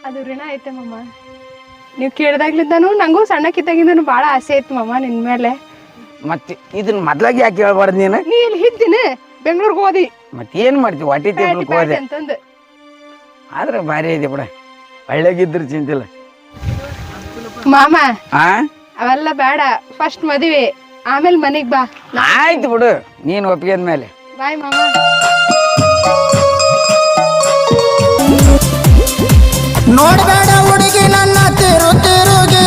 ಅದು ಋಣ ಐತೆ ಮಾಮ. ನೀವು ಕೇಳ್ದಾಗ್ಲಿದ್ದಾನು ನಂಗೂ ಸಣ್ಣಕ್ಕಿದ್ದಾಗಿಂದನು ಭಾಳ ಆಸೆ ಐತೆ ಮಾಮ ನಿನ್ ಮೇಲೆ. ಮತ್ತೆ ಇದನ್ನ ಮೊದ್ಲಾಗಿ ಯಾಕೆ ಹೇಳ್ಬಾರ್ದು ನೀನು? ನೀ ಇಲ್ಲಿ ಹಿದ್ದೀನಿ ಬೆಂಗ್ಳೂರ್ಗೆ ಹೋದಿ ಮತ್ತೆ ಏನ್ ಮಾಡ್ತೀವಿ ಹೊಟ್ಟಿ ತಿನ್ಲಿಕ್ಕೆ ಹೋದೆ ಅಂತಂದು. ಆದ್ರೆ ಭಾರಿ ಇದೆ ಬಿಡ, ಹಳ್ಳಿಯಾಗಿದ್ರು ಚಿಂತಿಲ್ಲ ಮಾಮ. ಆ ಅವೆಲ್ಲ ಬೇಡ, ಫಸ್ಟ್ ಮದುವೆ ಆಮೇಲೆ ಮನೆಗ್ ಬಾ. ಆಯ್ತು ಬಿಡು, ನೀನ್ ಒಪ್ಪಿಗೆ ಮೇಲೆ. ಬಾಯ್ ಮಾಮ. ನೋಡಬೇಡ ಹುಡುಗಿ ನನ್ನ ತಿರುಗಿ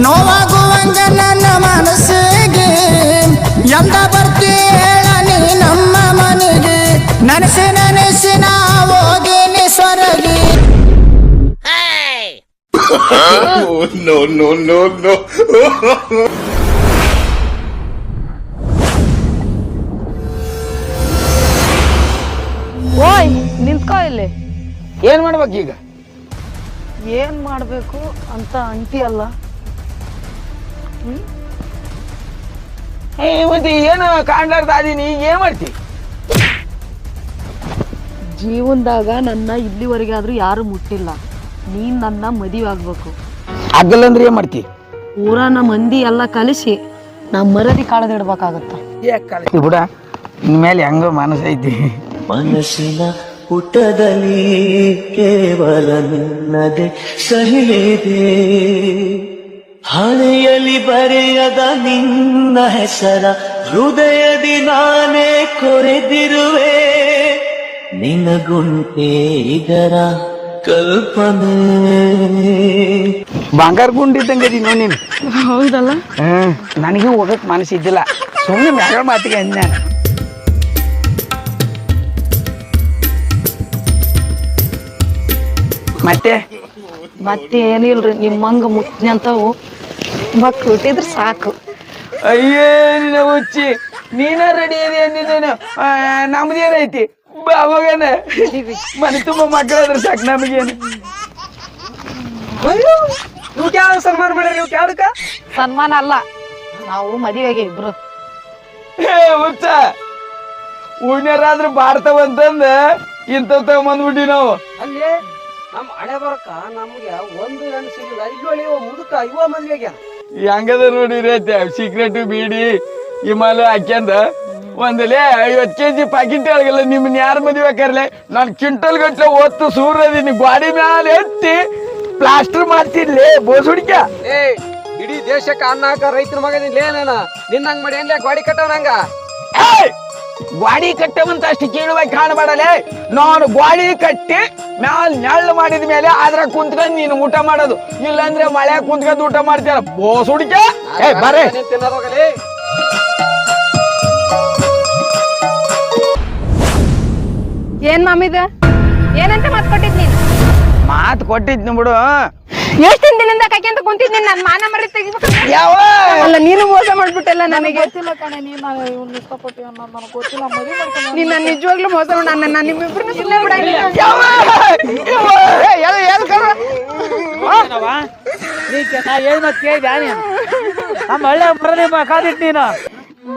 ನೋವಾಗುವಂಗ ನನ್ನ ಮನಸ್ಸಿಗೆ. ಎಂದ ಬರ್ತಿ ಹೇಳ ನೀ ನಮ್ಮ ಮನೆಗೆ, ನೆನೆಸಿ ನಾ ಹೋಗಿನಿ ಸ್ವರಗಿ. ಓಯ್ ನಿಂತ್ಕೋ ಇಲ್ಲಿ. ಏನ್ ಮಾಡ್ಬೇಕು ಈಗ? ಏನ್ ಮಾಡ್ಬೇಕು ಅಂತ ಅಂತೀಯಲ್ಲ. ಮತ್ತೆ ಏನು ಕಾಣ್ಲಾರ್ದಾದೀನಿ, ಈಗ ಏನ್ ಮಾಡ್ತಿ? ಜೀವನದಾಗ ನನ್ನ ಇಲ್ಲಿವರೆಗೆ ಆದ್ರೂ ಯಾರು ಮುಟ್ಟಿಲ್ಲ. ನೀನ್ ನನ್ನ ಮದುವೆ ಆಗ್ಬೇಕು. ಆಗಲ್ಲ ಅಂದ್ರೆ ಏನ್ ಮಾಡ್ತಿ? ಊರನ ಮಂದಿ ಎಲ್ಲ ಕಲಿಸಿ ನಾ ಮರದಿ ಕಾಳದಿಡ್ಬೇಕಾಗತ್ತ. ಬಿಡ, ಇನ್ಮೇಲೆ ಹೆಂಗ ಮನಸ್ಸು ಐತಿ. ಮನಸ್ಸಿನ ಪುಟದಲ್ಲಿ ಕೇವಲ ನಿನ್ನದೆ ಸಹಿದೆ, ಹಣೆಯಲ್ಲಿ ಬರೆಯದ ನಿನ್ನ ಹೆಸರ ಹೃದಯದಿ ನಾನೇ ಕೊರೆದಿರುವೆ. ನಿನಗುಂಟೆ ಇದರ ಕಲ್ಪನೆ. ಬಂಗಾರ ಗುಂಡಿದ್ದಂಗದಿ ನೋಡಿ ನೀನು. ಹೌದಲ್ಲ? ನನಗೆ ಹೋಗಕ್ ಮನಸ್ಸಿದ್ದಿಲ್ಲ, ಸುಮ್ಮನೆ ಮ್ಯಾಗಳ ಮಾತಿಗೆ ಅಂದ. ಮತ್ತೆ ಏನಿಲ್ರಿ, ನಿಮ್ಮಂಗ ಮುತ್ತಿನಂತವು ಮಕ್ಳು ಹುಟ್ಟಿದ್ರೆ ಸಾಕು. ಅಯ್ಯೇ ನಿನ್ನ ಹುಚ್ಚಿ, ನೀನ ರೆಡಿ ಇದೆ ಅಂದಿದ್ದೇನು? ನಮ್ದೇನೈತಿ ಅವಾಗನ ಮನೆ ತುಂಬಾ ಮಕ್ಕಳಾದ್ರೆ ಸಾಕು ನಮಗೇನು. ನೀವು ಯಾವ ಸನ್ಮಾನ ಮಾಡ್ರಿ? ನೀವು ಯಾವ್ದಕ್ಕ ಸನ್ಮಾನ ಅಲ್ಲ, ನಾವು ಮದುವೆಗೆ ಇಬ್ರು. ಹುಚ್ಚ ಉಣ್ಯರಾದ್ರೂ ಬಾರ್ತಾವಂತಂದ ಇಂಥ ತಗೊಂಬಂದ್ಬಿಟ್ಟಿ ನಾವು. ಅಲ್ಲಿ ನಮ್ ಹಣೆ ಬರಕ ನಮ್ಗೆ ಒಂದು ಹೆಣ್ಣು ಸಿಗಲಿಲ್ಲ. ಇಲ್ಲಿ ಮುದುಕ ಇವ ಮದ್ವೆಗೆ ಹೆಂಗದ ನೋಡಿರಿ, ಸೀಕ್ರೆಟ್ ಬೀಡಿ ಹಿಮಾಲ ಹಾಕ್ಯಂದ ಒಂದಲೇ 50 kg ಪಾಕಿಟ್ ಒಳಗಲ್ಲ. ನಿಮ್ಮನ್ನ ಯಾರು ಮದುವೆ ಕರ್ಲೆ? ನಾನು ಕ್ವಿಂಟಲ್ ಗಟ್ಲೆ ಒತ್ತು ಸೂರದೀನಿ, ಗಾಡಿ ಮ್ಯಾಲ ಎತ್ತಿ ಪ್ಲಾಸ್ಟರ್ ಮಾಡ್ತಿರ್ಲಿ ಬೋಸ್ ಹುಡುಕ. ಇಡೀ ದೇಶಕ್ಕೆ ಅನ್ನ ಹಾಕ ರೈತರ ಮಗ ನಿನ್ನ ಹಂಗ್ ಮಾಡಿ ಏನ್ಲೇ ಗಾಡಿ ಕಟ್ಟವನಂಗ. ಗಾಡಿ ಕಟ್ಟವಂತ ಅಷ್ಟು ಕೀಳುವಾಗಿ ಕಾಣಬಾಡಲೆ. ನಾನು ಗಾಡಿ ಕಟ್ಟಿ ಮ್ಯಾಲ್ ನೆಳ್ಳು ಮಾಡಿದ ಮೇಲೆ ಅದ್ರ ಕುಂತ್ಕೊಂಡ್ ನೀನು ಊಟ ಮಾಡೋದು, ಇಲ್ಲಾಂದ್ರೆ ಮಳೆ ಕುಂತ್ಕೊಂಡ್ ಊಟ ಮಾಡ್ತೀರ ಬೋಸ್ ಹುಡುಕ. ಬರೇ ತಿನ್ನೋದೋಗಲಿ. ಏನ್ ಮಾಮಿದ ಏನಂತ ಮಾತ್ ಕೊಟ್ಟಿದ್ ನೀನ್? ಮಾತು ಕೊಟ್ಟಿದ್ನಿ ಬಿಡು. ಎಷ್ಟ್ ದಿನದಿಂದ ಕೈಕಂತ ಕುಂತಿದ್ ನೀನ್? ನನ್ ಮಾನ ಮರಿ ತೆಗಿಬೇಕು. ಯಾವ ಅಲ್ಲ, ನೀನು ಮೋಸ ಮಾಡ್ಬಿಟ್ಟಲ್ಲ ನನಗೆ. ಗೊತ್ತಿಲ್ಲ ಕಣೆ, ನೀನ್ ಇಷ್ಟಪಟ್ಟಿ ಅನ್ನೋದು ನನಗೆ ಗೊತ್ತಿಲ್ಲ. ಮದುವೆ ಮಾಡ್ಕೊಂಡು ನೀನ್ ನನ್ನ ನಿಜವಾಗ್ಲೂ ಮೋಸ ಮಾಡ. ನನ್ನ ನಿಮ್ಮಿಬ್ರನ್ನ ಸುಮ್ಮನೆ ಬಿಡಂಗಿಲ್ಲ. ನಾ ಏನ್ ಮತ್ ಕೇಳಿದ? ನಮ್ಮ ಹಳ್ಳಿ ಬರಲಿ ಕಾದಿಟ್ಟು ನೀನು